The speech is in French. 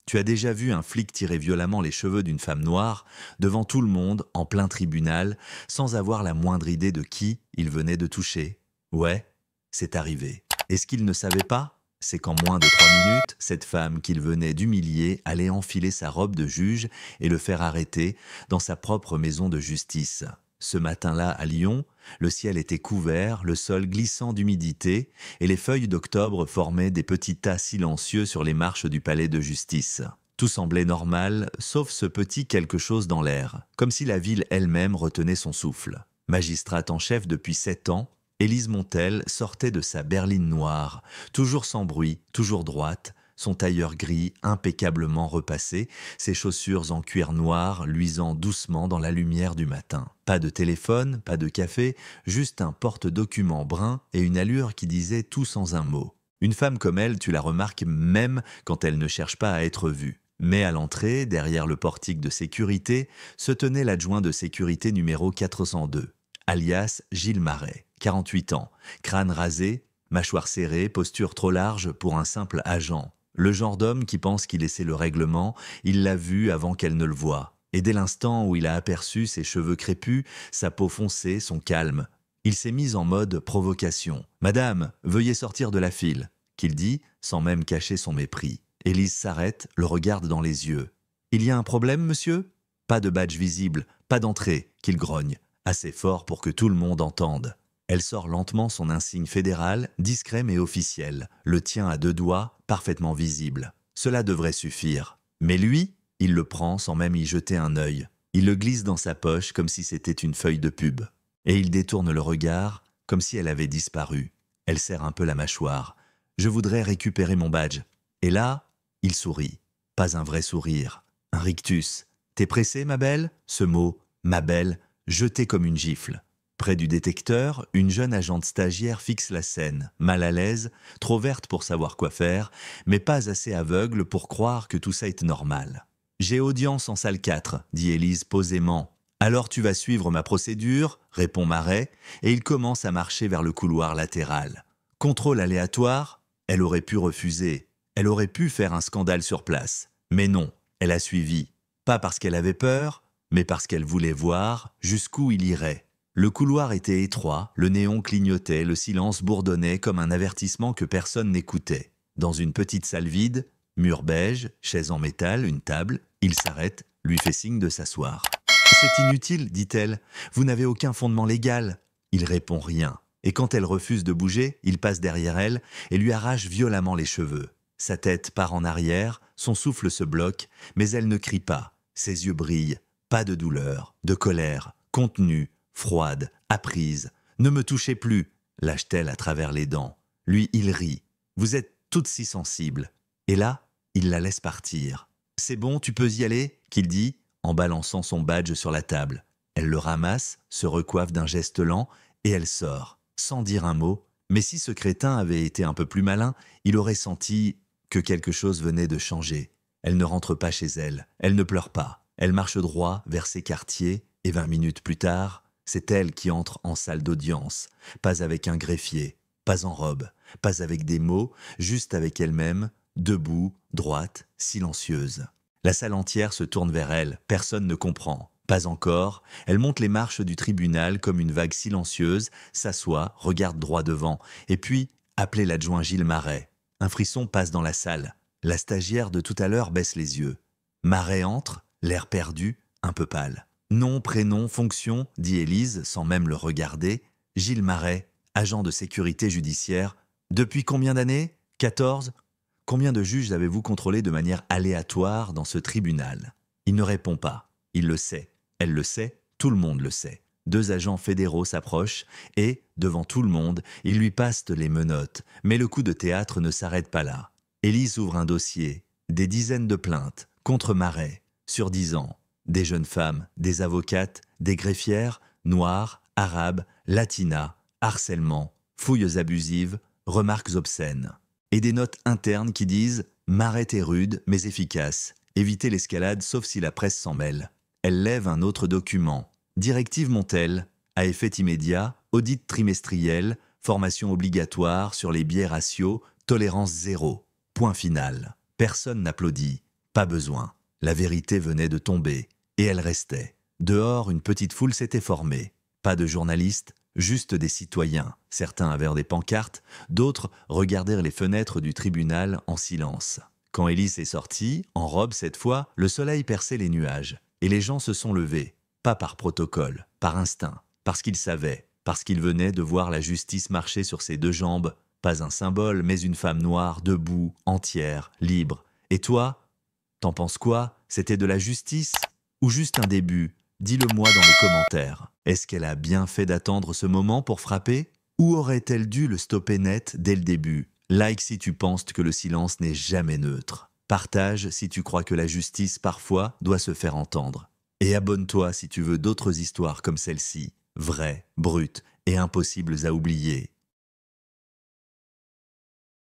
Tu as déjà vu un flic tirer violemment les cheveux d'une femme noire devant tout le monde en plein tribunal sans avoir la moindre idée de qui il venait de toucher? Ouais, c'est arrivé. Et ce qu'il ne savait pas, c'est qu'en moins de 3 minutes, cette femme qu'il venait d'humilier allait enfiler sa robe de juge et le faire arrêter dans sa propre maison de justice. Ce matin-là, à Lyon, le ciel était couvert, le sol glissant d'humidité, et les feuilles d'octobre formaient des petits tas silencieux sur les marches du palais de justice. Tout semblait normal, sauf ce petit quelque chose dans l'air, comme si la ville elle-même retenait son souffle. Magistrate en chef depuis 7 ans, Élise Montel sortait de sa berline noire, toujours sans bruit, toujours droite, son tailleur gris impeccablement repassé, ses chaussures en cuir noir luisant doucement dans la lumière du matin. Pas de téléphone, pas de café, juste un porte-document brun et une allure qui disait tout sans un mot. Une femme comme elle, tu la remarques même quand elle ne cherche pas à être vue. Mais à l'entrée, derrière le portique de sécurité, se tenait l'adjoint de sécurité numéro 402, alias Gilles Marais, 48 ans, crâne rasé, mâchoire serrée, posture trop large pour un simple agent. Le genre d'homme qui pense qu'il essaie le règlement, il l'a vu avant qu'elle ne le voie. Et dès l'instant où il a aperçu ses cheveux crépus, sa peau foncée, son calme, il s'est mis en mode provocation. « Madame, veuillez sortir de la file », qu'il dit, sans même cacher son mépris. Élise s'arrête, le regarde dans les yeux. « Il y a un problème, monsieur ?» Pas de badge visible, pas d'entrée, qu'il grogne, assez fort pour que tout le monde entende. Elle sort lentement son insigne fédéral, discret mais officiel, le tient à 2 doigts, parfaitement visible. Cela devrait suffire. Mais lui, il le prend sans même y jeter un œil. Il le glisse dans sa poche comme si c'était une feuille de pub. Et il détourne le regard, comme si elle avait disparu. Elle serre un peu la mâchoire. « Je voudrais récupérer mon badge. » Et là, il sourit. Pas un vrai sourire. Un rictus. « T'es pressée, ma belle ?» Ce mot, « ma belle », jeté comme une gifle. Près du détecteur, une jeune agente stagiaire fixe la scène, mal à l'aise, trop verte pour savoir quoi faire, mais pas assez aveugle pour croire que tout ça est normal. « J'ai audience en salle 4, dit Élise posément. « Alors tu vas suivre ma procédure, répond Marais, et il commence à marcher vers le couloir latéral. Contrôle aléatoire, elle aurait pu refuser, elle aurait pu faire un scandale sur place. Mais non, elle a suivi, pas parce qu'elle avait peur, mais parce qu'elle voulait voir jusqu'où il irait. Le couloir était étroit, le néon clignotait, le silence bourdonnait comme un avertissement que personne n'écoutait. Dans une petite salle vide, mur beige, chaise en métal, une table, il s'arrête, lui fait signe de s'asseoir. « C'est inutile, dit-elle, vous n'avez aucun fondement légal. » Il répond rien. Et quand elle refuse de bouger, il passe derrière elle et lui arrache violemment les cheveux. Sa tête part en arrière, son souffle se bloque, mais elle ne crie pas. Ses yeux brillent, pas de douleur, de colère, contenue, froide, apprise. « Ne me touchez plus !» lâche-t-elle à travers les dents. Lui, il rit. « Vous êtes toutes si sensibles. » Et là, il la laisse partir. « C'est bon, tu peux y aller ?» qu'il dit, en balançant son badge sur la table. Elle le ramasse, se recoiffe d'un geste lent, et elle sort, sans dire un mot. Mais si ce crétin avait été un peu plus malin, il aurait senti que quelque chose venait de changer. Elle ne rentre pas chez elle, elle ne pleure pas. Elle marche droit vers ses quartiers, et 20 minutes plus tard, c'est elle qui entre en salle d'audience, pas avec un greffier, pas en robe, pas avec des mots, juste avec elle-même, debout, droite, silencieuse. La salle entière se tourne vers elle, personne ne comprend. Pas encore, elle monte les marches du tribunal comme une vague silencieuse, s'assoit, regarde droit devant, et puis appelle l'adjoint Gilles Marais. Un frisson passe dans la salle. La stagiaire de tout à l'heure baisse les yeux. Marais entre, l'air perdu, un peu pâle. Nom, prénom, fonction, dit Élise, sans même le regarder. Gilles Marais, agent de sécurité judiciaire. Depuis combien d'années? 14. Combien de juges avez-vous contrôlé de manière aléatoire dans ce tribunal? Il ne répond pas. Il le sait. Elle le sait. Tout le monde le sait. 2 agents fédéraux s'approchent et, devant tout le monde, ils lui passent les menottes. Mais le coup de théâtre ne s'arrête pas là. Élise ouvre un dossier. Des dizaines de plaintes contre Marais, sur 10 ans. Des jeunes femmes, des avocates, des greffières, noires, arabes, latinas, harcèlement, fouilles abusives, remarques obscènes. Et des notes internes qui disent « Marais est rude mais efficace, évitez l'escalade sauf si la presse s'en mêle ». Elle lève un autre document. Directive Montel, à effet immédiat, audit trimestriel, formation obligatoire sur les biais ratios, tolérance zéro. Point final. Personne n'applaudit. Pas besoin. La vérité venait de tomber, et elle restait. Dehors, une petite foule s'était formée. Pas de journalistes, juste des citoyens. Certains avaient des pancartes, d'autres regardèrent les fenêtres du tribunal en silence. Quand Élise est sortie, en robe cette fois, le soleil perçait les nuages, et les gens se sont levés, pas par protocole, par instinct, parce qu'ils savaient, parce qu'ils venaient de voir la justice marcher sur ses deux jambes, pas un symbole, mais une femme noire, debout, entière, libre. Et toi, t'en penses quoi? C'était de la justice? Ou juste un début? Dis-le-moi dans les commentaires. Est-ce qu'elle a bien fait d'attendre ce moment pour frapper? Ou aurait-elle dû le stopper net dès le début? Like si tu penses que le silence n'est jamais neutre. Partage si tu crois que la justice parfois doit se faire entendre. Et abonne-toi si tu veux d'autres histoires comme celle-ci, vraies, brutes et impossibles à oublier.